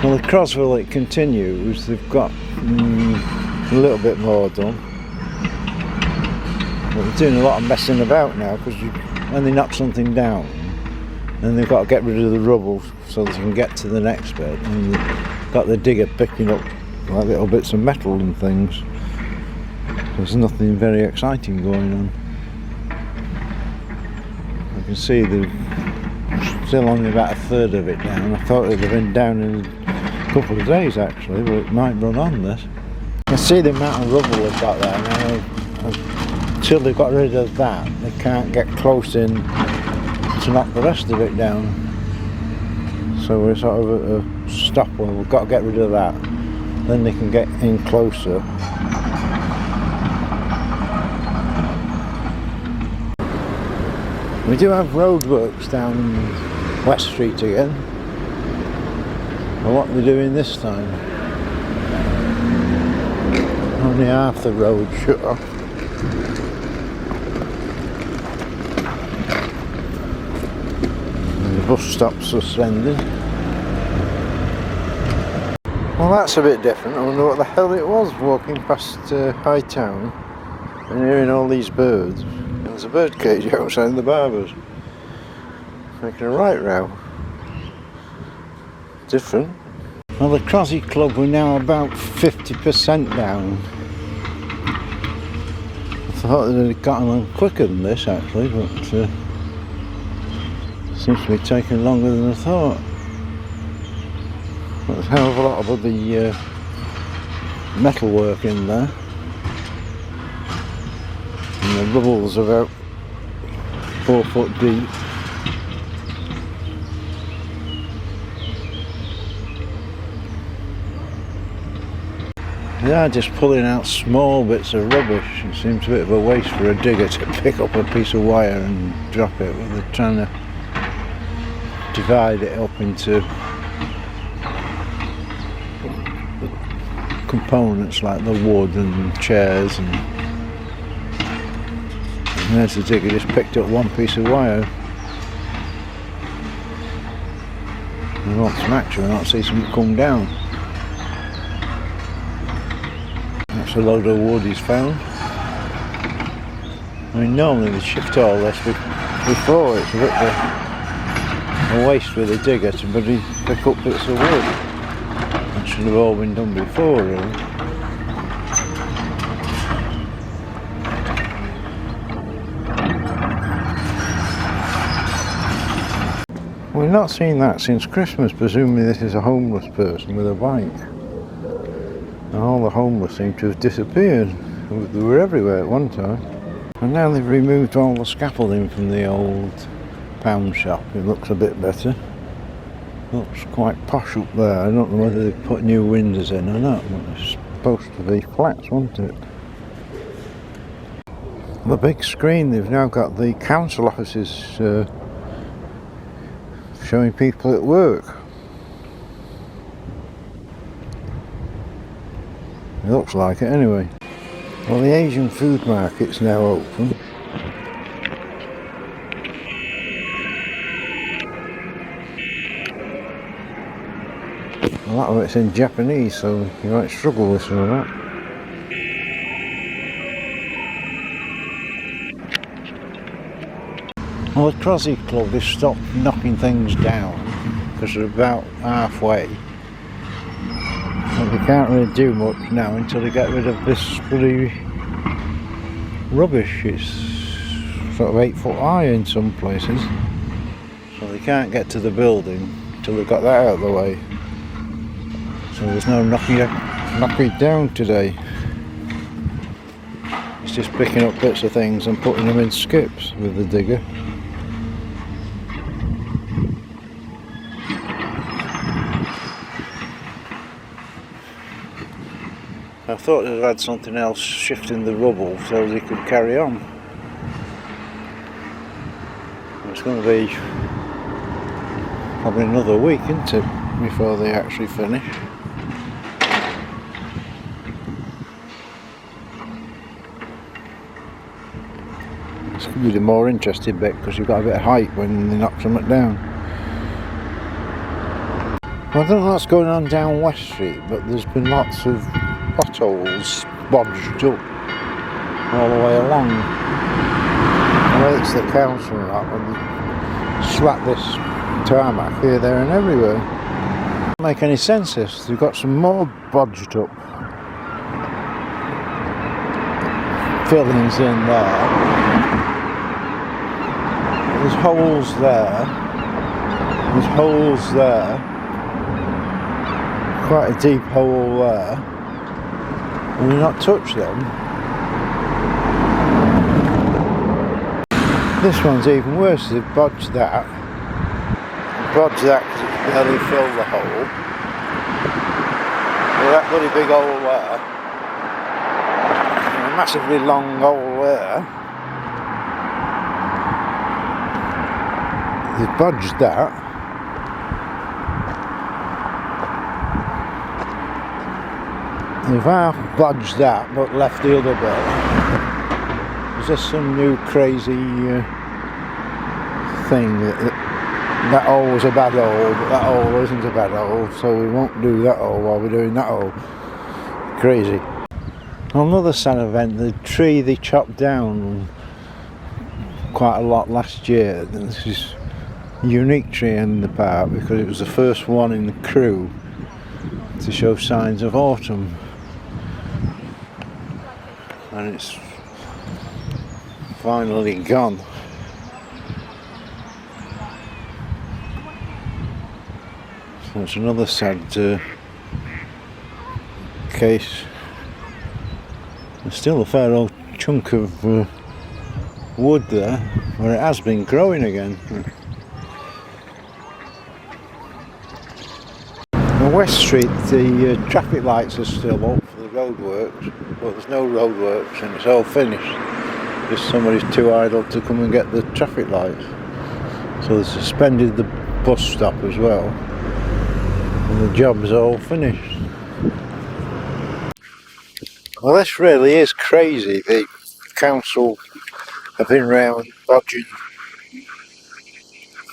Well, the Crosy it continues. They've got a little bit more done. But they're doing a lot of messing about now, because when they knock something down, then they've got to get rid of the rubble so they can get to the next bit. And they've got the digger picking up like little bits of metal and things. There's nothing very exciting going on. I can see they're still only about a third of it down. I thought it would have been down in a couple of days actually, but it might run on this. I see the amount of rubble they've got there now. Until they've got rid of that, they can't get close in to knock the rest of it down. So we're sort of at a stop where we've got to get rid of that. Then they can get in closer. We do have roadworks down West Street again. And what they're doing this time, only half the road shut off. And the bus stop's suspended. Well, that's a bit different. I wonder what the hell it was walking past High Town and hearing all these birds. There's a bird cage outside the barber's, making a right row. Different. Well, the Crosy Club, we're now about 50% down. I thought they'd have gotten on quicker than this actually, but seems to be taking longer than I thought. There's a hell of a lot of other metal work in there. And the rubble's about 4 foot deep. They are just pulling out small bits of rubbish. It seems a bit of a waste for a digger to pick up a piece of wire and drop it, but they're trying to divide it up into components like the wood and chairs, and there's the digger just picked up one piece of wire. And what's max, I don't see something come down. That's a load of wood he's found. I mean, normally they shift all this before. It's a bit of a waste with a digger to bloody pick up bits of wood. That should have all been done before, really. We've not seen that since Christmas. Presumably this is a homeless person with a bike. And all the homeless seem to have disappeared. They were everywhere at one time. And now they've removed all the scaffolding from the old pound shop. It looks a bit better. Looks quite posh up there. I don't know whether they've put new windows in or not, but it's supposed to be flats, wasn't it? The big screen, they've now got the council offices showing people at work. It looks like it anyway. Well, the Asian food market's now open. A lot of it's in Japanese, so you might struggle with some of that. Well, the Crosy Club has stopped knocking things down because they're about halfway. And they can't really do much now until they get rid of this bloody rubbish. It's sort of 8 foot high in some places. So they can't get to the building until they've got that out of the way. So there's no knocking it down today. It's just picking up bits of things and putting them in skips with the digger. I thought they'd had something else shifting the rubble so they could carry on. It's going to be probably another week, isn't it, before they actually finish. This could be the more interesting bit because you've got a bit of height when they knock something down. Well, I don't know what's going on down West Street, but there's been lots of potholes bodged up all the way along. Well, it's the council and that, and they slap this tarmac here, there and everywhere. Doesn't make any sense this. They've got some more bodged up fillings in there. There's holes there. There's holes there. Quite a deep hole there. And you not touch them. This one's even worse. They've bodged that. Bodged that because it's barely filled the hole. Well, that bloody big hole there. And a massively long hole there. They've bodged that. They've half bodged that but left the other bit. Is this some new crazy thing that hole was a bad hole, but that hole isn't a bad hole, so we won't do that hole while we're doing that hole? Crazy. On another sad event, the tree they chopped down quite a lot last year. This is a unique tree in the park because it was the first one in the Crewe to show signs of autumn. And it's finally gone. So it's another sad case. There's still a fair old chunk of wood there where it has been growing again. On West Street the traffic lights are still up for the roadworks, but there's no roadworks and it's all finished. Just somebody's too idle to come and get the traffic lights. So they suspended the bus stop as well. And the job's all finished. Well, this really is crazy. The council have been round bodging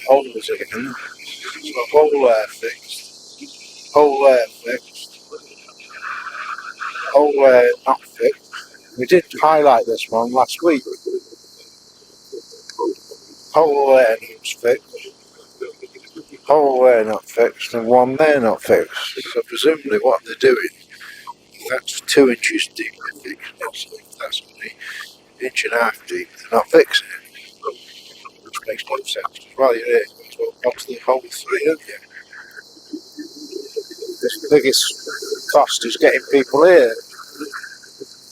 holes again. So a hole there fixed, hole there fixed, hole there not fixed. We did highlight this one last week. Hole there needs fixed, hole there not fixed, and one there not fixed. So presumably what they're doing, if that's 2 inches deep, they're fixing it. So if that's only an inch and a half deep, they're not fixing it. Which makes no sense. While you're here, you might as well to the hole 3, don't you? The biggest cost is getting people here.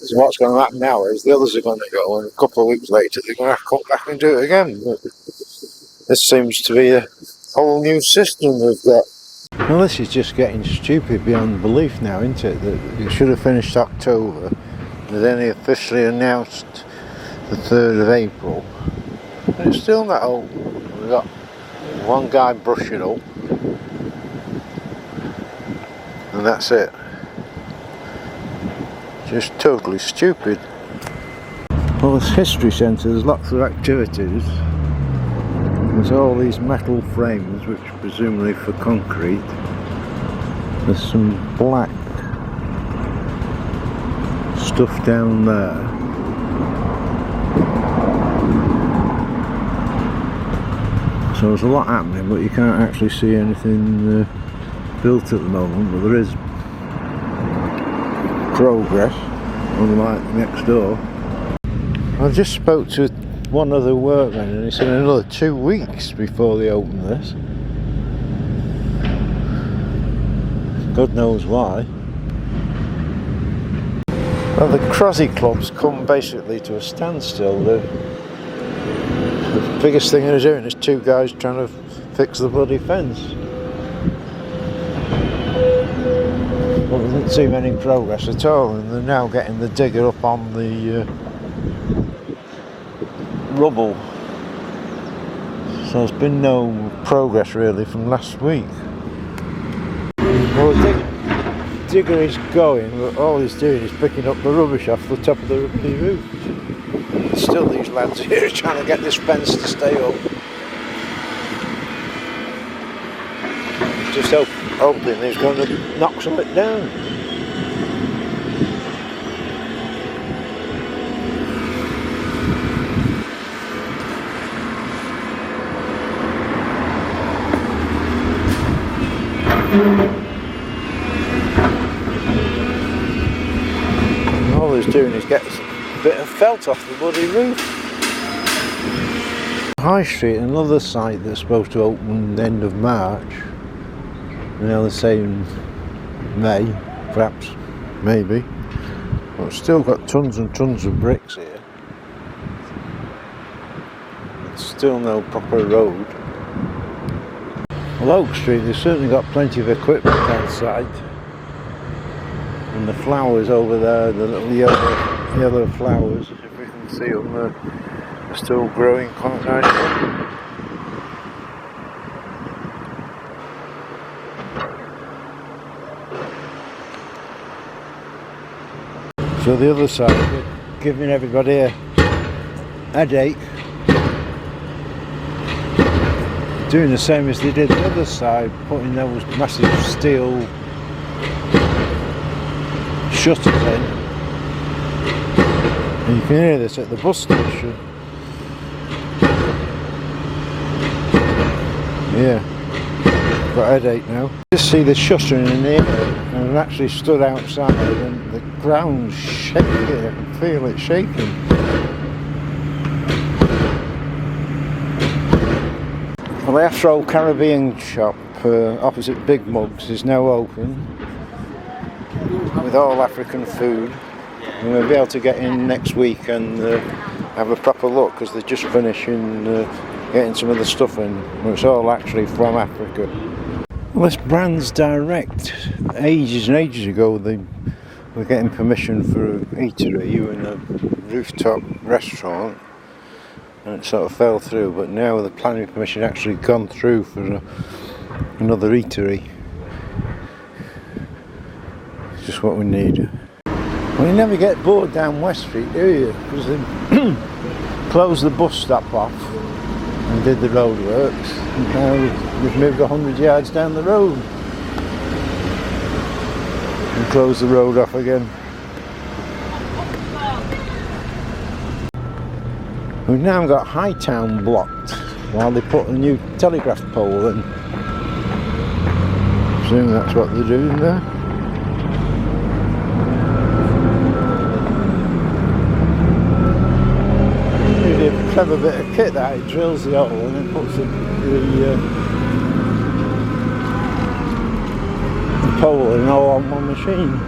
So what's going to happen now is the others are going to go, and a couple of weeks later they're going to have to come back and do it again. But this seems to be a whole new system they've got. Well, this is just getting stupid beyond belief now, isn't it? That it should have finished October, but then they officially announced the 3rd of April. And it's still not old. We've got one guy brushing up, and that's it. Just totally stupid. Well, this history centre, there's lots of activities. There's all these metal frames, which are presumably for concrete. There's some black stuff down there. So there's a lot happening, but you can't actually see anything built at the moment, but there is progress, unlike next door. I just spoke to one other workman and he said another 2 weeks before they open this. God knows why. Well, the Crosy club's come basically to a standstill. The biggest thing they're doing is 2 guys trying to fix the bloody fence. Well, there didn't seem any progress at all, and they're now getting the digger up on the rubble. So there's been no progress really from last week. Well, the digger is going, but all he's doing is picking up the rubbish off the top of the roof. Still these lads here trying to get this fence to stay up. just hoping he's going to knock something down. And all he's doing is get a bit of felt off the bloody roof. High Street, another site that's supposed to open the end of March. You know, they're saying May, perhaps, maybe. But it's still got tons and tons of bricks here. It's still no proper road. Well, Oak Street, they've certainly got plenty of equipment outside. And the flowers over there, the little yellow flowers, if we can see them, are still growing quite nicely. So the other side, we're giving everybody a headache. Doing the same as they did the other side, putting those massive steel shutters in. And you can hear this at the bus station. Yeah, got a headache now. Just see the shutter in the air, and I've actually stood outside and the ground's shaking. I can feel it shaking. Well, the Afro Caribbean shop opposite Big Mugs is now open with all African food, and we'll be able to get in next week and have a proper look, because they're just finishing getting some of the stuff in. It's all actually from Africa. Well, this Brands Direct, ages and ages ago they were getting permission for an eatery and a rooftop restaurant, and it sort of fell through, but now the planning permission actually gone through for another eatery. It's just what we need. Well, you never get bored down West Street, do you? Because they closed the bus stop off and did the roadworks, and now we've moved 100 yards down the road and closed the road off again. We've now got Hightown blocked while they put a new telegraph pole in. I presume that's what they're doing there. Really a clever bit of kit that. It drills the hole and then puts the pole in all on one machine.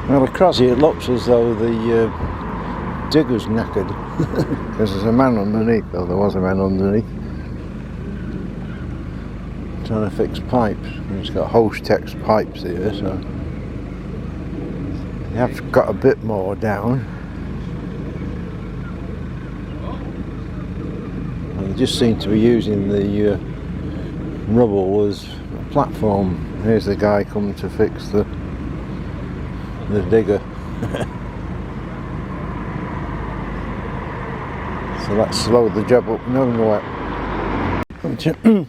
Well, the Crosy, it looks as though the digger's knackered because there's a man underneath, though there was a man underneath trying to fix pipes. And he's got Hostex pipes here, so you have got a bit more down. And they just seem to be using the rubble as a platform. Here's the guy coming to fix the digger. So that slowed the job up nowhere.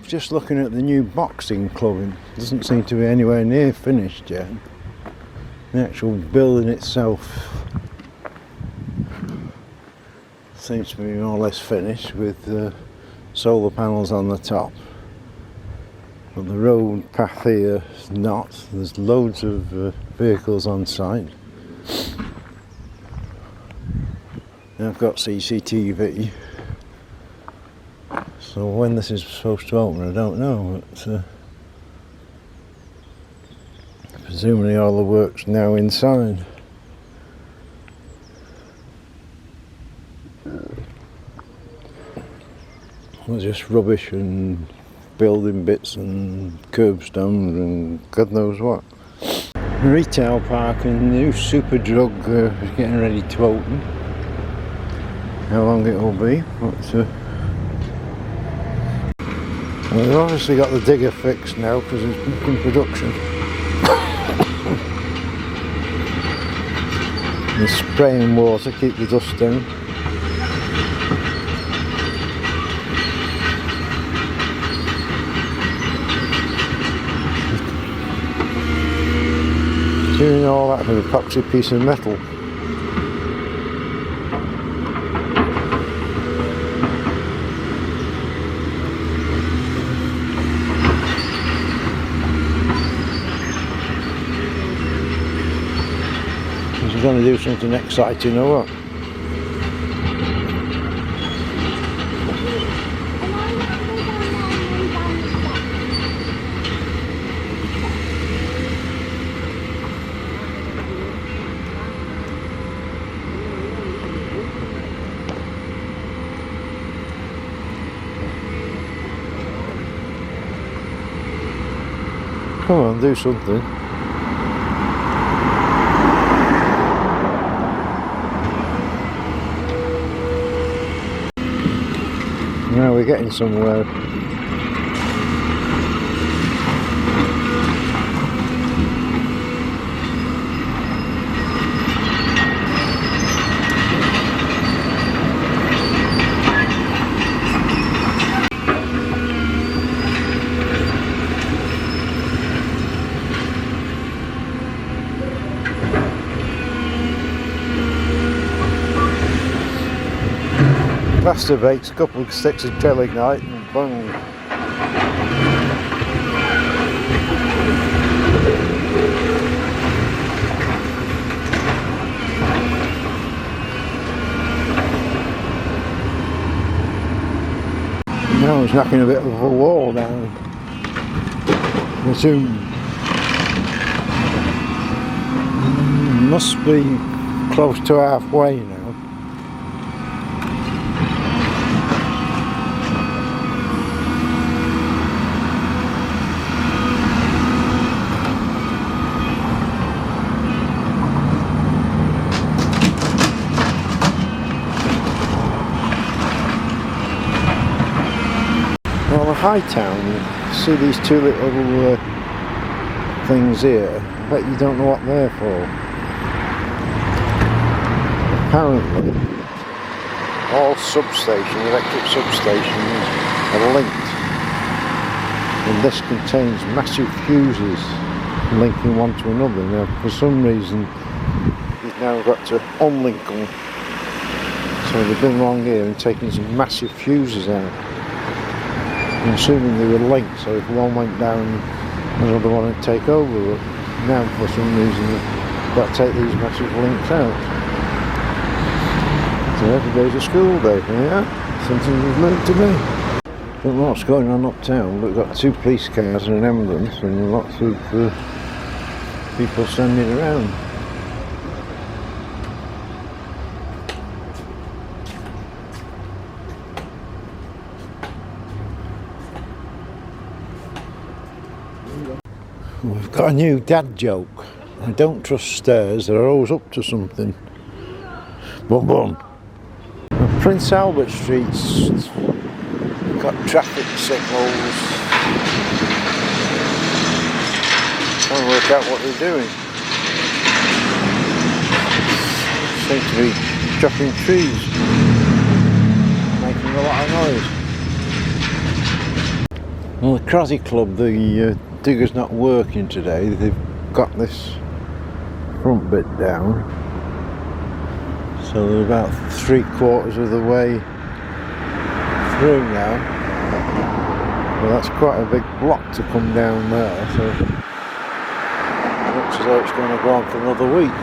Just looking at the new boxing club, it doesn't seem to be anywhere near finished yet. The actual building itself seems to be more or less finished with solar panels on the top. But the road path here is not. There's loads of vehicles on site. I've got CCTV, so when this is supposed to open I don't know, but presumably all the work's now inside. It's just rubbish and building bits and curbstones and God knows what. Retail park and new Superdrug is getting ready to open. How long it will be, but well, they've obviously got the digger fixed now because it's in production. And spraying water, keep the dust down. Doing all that with an epoxy piece of metal. Is he going to do something exciting or what? Come on, do something. Now we're getting somewhere. Masturbates a couple of sticks of gelignite and boom. Now he's knocking a bit of a wall down. I assume must be close to halfway now. High town, you see these two little things here. I bet you don't know what they're for. Apparently, all substations, electric substations, are linked, and this contains massive fuses linking one to another. Now, for some reason, you've now got to unlink them. So they've been along here and taken some massive fuses out. I'm assuming they were linked, so if one went down, another one would take over. But now, for some reason, they've got to take these massive links out. So every day's a school day, yeah? Something we've learned today. Don't know what's going on uptown, but we've got 2 police cars and an ambulance, and lots of people standing around. We've got a new dad joke. I don't trust stairs, they're always up to something. Boom boom. Prince Albert Street's got traffic signals. Trying to work out what they're doing. Seem to be chopping trees, making a lot of noise. Well, the Crosy Club, the digger's not working today. They've got this front bit down, so they're about 3/4 of the way through now. Well, that's quite a big block to come down there, so it looks as though it's going to go on for another week.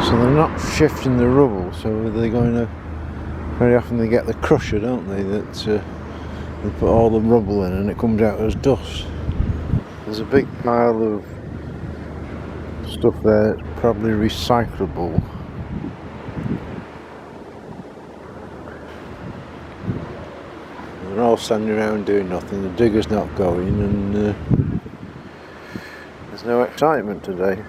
So they're not shifting the rubble, so they're going to, very often they get the crusher, don't they, that they put all the rubble in and it comes out as dust. There's a big pile of stuff there, it's probably recyclable. They're all standing around doing nothing, the digger's not going, and there's no excitement today.